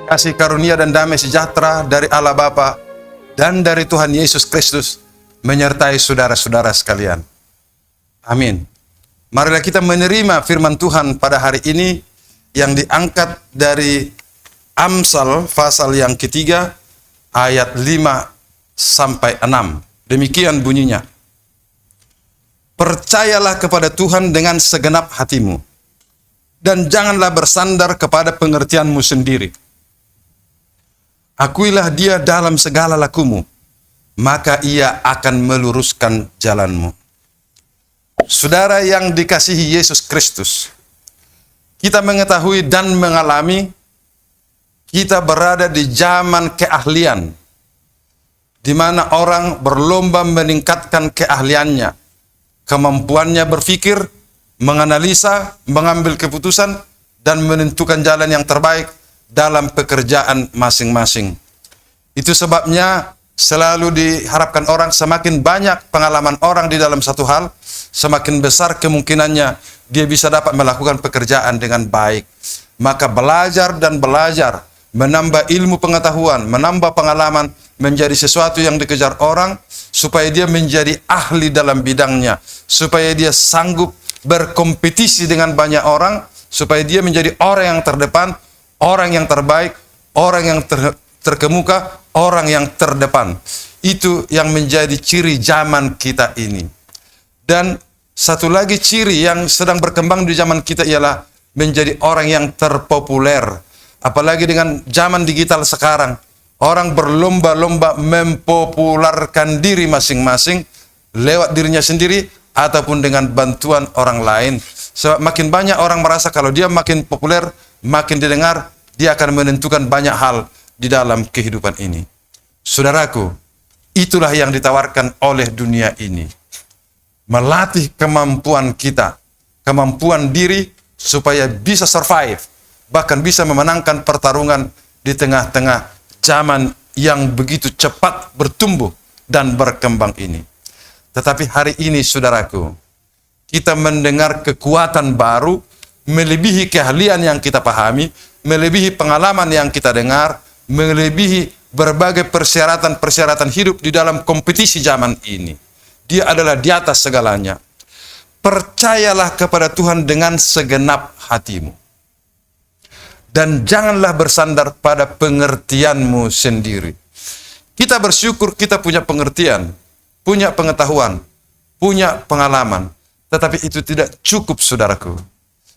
Kasih karunia dan damai sejahtera dari Allah Bapa dan dari Tuhan Yesus Kristus menyertai saudara-saudara sekalian. Amin. Marilah kita menerima firman Tuhan pada hari ini yang diangkat dari Amsal pasal yang ketiga ayat 5 sampai 6. Demikian bunyinya. Percayalah kepada Tuhan dengan segenap hatimu dan janganlah bersandar kepada pengertianmu sendiri. Akuilah Dia dalam segala lakumu, maka Ia akan meluruskan jalanmu. Saudara yang dikasihi Yesus Kristus, kita mengetahui dan mengalami kita berada di zaman keahlian, di mana orang berlomba meningkatkan keahliannya, kemampuannya berpikir, menganalisa, mengambil keputusan, dan menentukan jalan yang terbaik dalam pekerjaan masing-masing. Itu sebabnya selalu diharapkan orang semakin banyak pengalaman orang di dalam satu hal, semakin besar kemungkinannya dia bisa dapat melakukan pekerjaan dengan baik. Maka belajar dan belajar, menambah ilmu pengetahuan, menambah pengalaman menjadi sesuatu yang dikejar orang, supaya dia menjadi ahli dalam bidangnya, supaya dia sanggup berkompetisi dengan banyak orang, supaya dia menjadi orang yang terdepan, orang yang terbaik, orang yang terkemuka, orang yang terdepan. Itu yang menjadi ciri zaman kita ini. Dan satu lagi ciri yang sedang berkembang di zaman kita ialah menjadi orang yang terpopuler. Apalagi dengan zaman digital sekarang, orang berlomba-lomba mempopulerkan diri masing-masing lewat dirinya sendiri ataupun dengan bantuan orang lain. Sebab makin banyak orang merasa kalau dia makin populer, makin didengar, dia akan menentukan banyak hal di dalam kehidupan ini. Saudaraku, itulah yang ditawarkan oleh dunia ini. Melatih kemampuan kita, kemampuan diri supaya bisa survive, bahkan bisa memenangkan pertarungan di tengah-tengah zaman yang begitu cepat bertumbuh dan berkembang ini. Tetapi hari ini, saudaraku, kita mendengar kekuatan baru, melebihi keahlian yang kita pahami, melebihi pengalaman yang kita dengar, melebihi berbagai persyaratan-persyaratan hidup di dalam kompetisi zaman ini. Dia adalah di atas segalanya. Percayalah kepada Tuhan dengan segenap hatimu. Dan janganlah bersandar pada pengertianmu sendiri. Kita bersyukur kita punya pengertian, punya pengetahuan, punya pengalaman. Tetapi itu tidak cukup, saudaraku.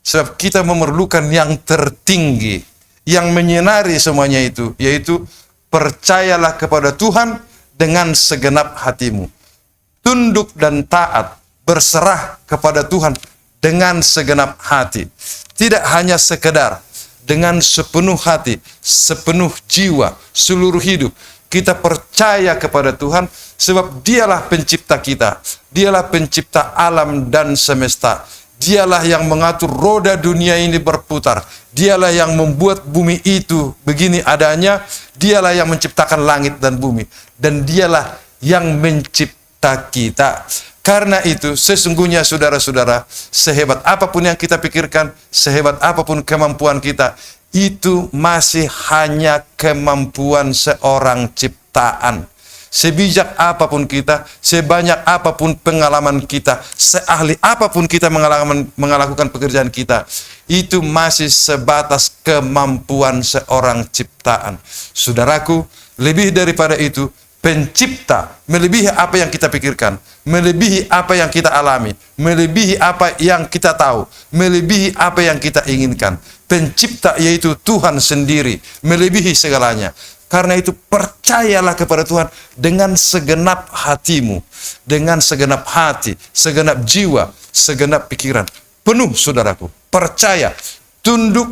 Sebab kita memerlukan yang tertinggi, yang menyinari semuanya itu, yaitu percayalah kepada Tuhan dengan segenap hatimu. Tunduk dan taat, berserah kepada Tuhan dengan segenap hati. Tidak hanya sekedar dengan sepenuh hati, sepenuh jiwa, seluruh hidup. Kita percaya kepada Tuhan sebab Dialah pencipta kita. Dialah pencipta alam dan semesta. Dialah yang mengatur roda dunia ini berputar. Dialah yang membuat bumi itu begini adanya. Dialah yang menciptakan langit dan bumi. Dan Dialah yang mencipta kita. Karena itu sesungguhnya saudara-saudara, sehebat apapun yang kita pikirkan, sehebat apapun kemampuan kita, itu masih hanya kemampuan seorang ciptaan. Sebijak apapun kita, sebanyak apapun pengalaman kita, seahli apapun kita melakukan pekerjaan kita, itu masih sebatas kemampuan seorang ciptaan. Saudaraku, lebih daripada itu, pencipta melebihi apa yang kita pikirkan, melebihi apa yang kita alami, melebihi apa yang kita tahu, melebihi apa yang kita inginkan. Pencipta yaitu Tuhan sendiri, melebihi segalanya. Karena itu percayalah kepada Tuhan dengan segenap hatimu, dengan segenap hati, segenap jiwa, segenap pikiran. Penuh, saudaraku, percaya, tunduk,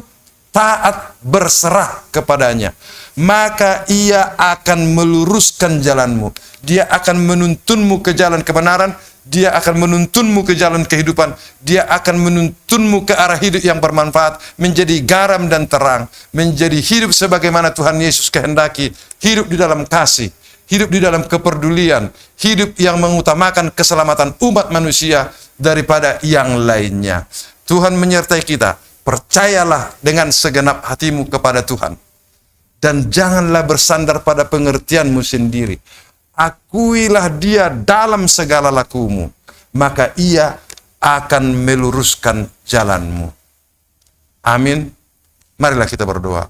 taat berserah kepadanya, maka ia akan meluruskan jalanmu. Dia akan menuntunmu ke jalan kebenaran, dia akan menuntunmu ke jalan kehidupan, dia akan menuntunmu ke arah hidup yang bermanfaat, menjadi garam dan terang, menjadi hidup sebagaimana Tuhan Yesus kehendaki, hidup di dalam kasih, hidup di dalam kepedulian, hidup yang mengutamakan keselamatan umat manusia daripada yang lainnya. Tuhan menyertai kita. Percayalah dengan segenap hatimu kepada Tuhan. Dan janganlah bersandar pada pengertianmu sendiri. Akuilah dia dalam segala lakumu, maka ia akan meluruskan jalanmu. Amin. Marilah kita berdoa.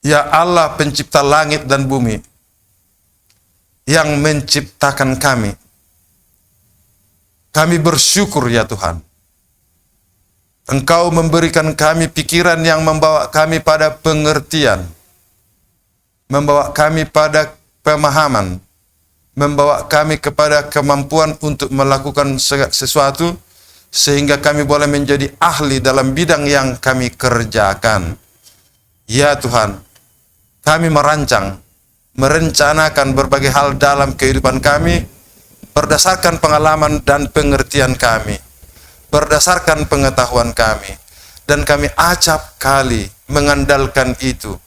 Ya Allah, pencipta langit dan bumi, yang menciptakan kami bersyukur ya Tuhan. Engkau memberikan kami pikiran yang membawa kami pada pengertian, membawa kami pada pemahaman, membawa kami kepada kemampuan untuk melakukan sesuatu, sehingga kami boleh menjadi ahli dalam bidang yang kami kerjakan. Ya Tuhan, kami merencanakan berbagai hal dalam kehidupan kami, berdasarkan pengalaman dan pengertian kami, berdasarkan pengetahuan kami, dan kami acap kali mengandalkan itu,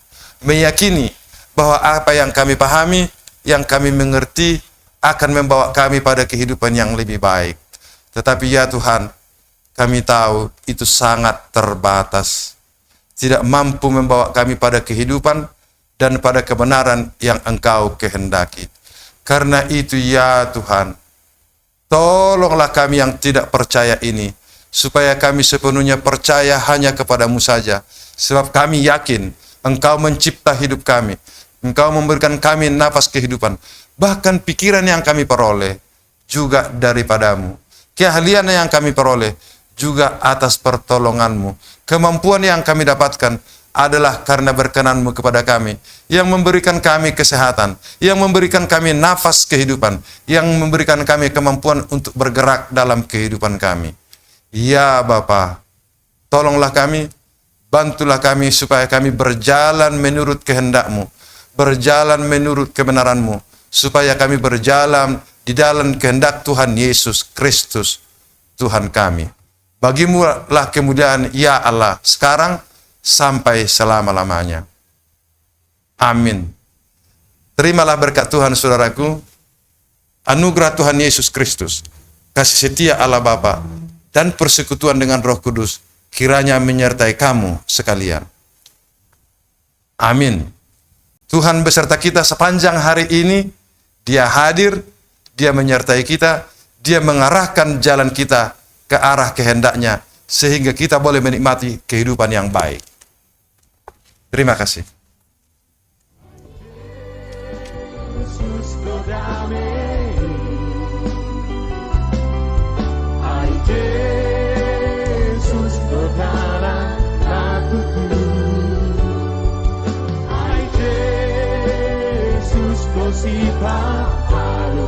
meyakini bahwa apa yang kami pahami, yang kami mengerti akan membawa kami pada kehidupan yang lebih baik. Tetapi ya Tuhan, kami tahu itu sangat terbatas, tidak mampu membawa kami pada kehidupan dan pada kebenaran yang Engkau kehendaki. Karena itu ya Tuhan, tolonglah kami yang tidak percaya ini, supaya kami sepenuhnya percaya hanya kepadamu saja. Sebab kami yakin Engkau mencipta hidup kami, Engkau memberikan kami nafas kehidupan. Bahkan pikiran yang kami peroleh juga daripadamu. Keahlian yang kami peroleh juga atas pertolonganmu. Kemampuan yang kami dapatkan adalah karena berkenan-Mu kepada kami, yang memberikan kami kesehatan, yang memberikan kami nafas kehidupan, yang memberikan kami kemampuan untuk bergerak dalam kehidupan kami. Ya Bapa, tolonglah kami, bantulah kami supaya kami berjalan menurut kehendak-Mu, berjalan menurut kebenaran-Mu, supaya kami berjalan di dalam kehendak Tuhan Yesus Kristus, Tuhan kami. Bagimu lah kemuliaan ya Allah, sekarang sampai selama-lamanya. Amin. Terimalah berkat Tuhan saudaraku, anugerah Tuhan Yesus Kristus, kasih setia Allah Bapa, dan persekutuan dengan Roh Kudus kiranya menyertai kamu sekalian. Amin. Tuhan beserta kita sepanjang hari ini. Dia hadir, Dia menyertai kita, Dia mengarahkan jalan kita ke arah kehendak-Nya, sehingga kita boleh menikmati kehidupan yang baik. Terima kasih. Si Pahalo,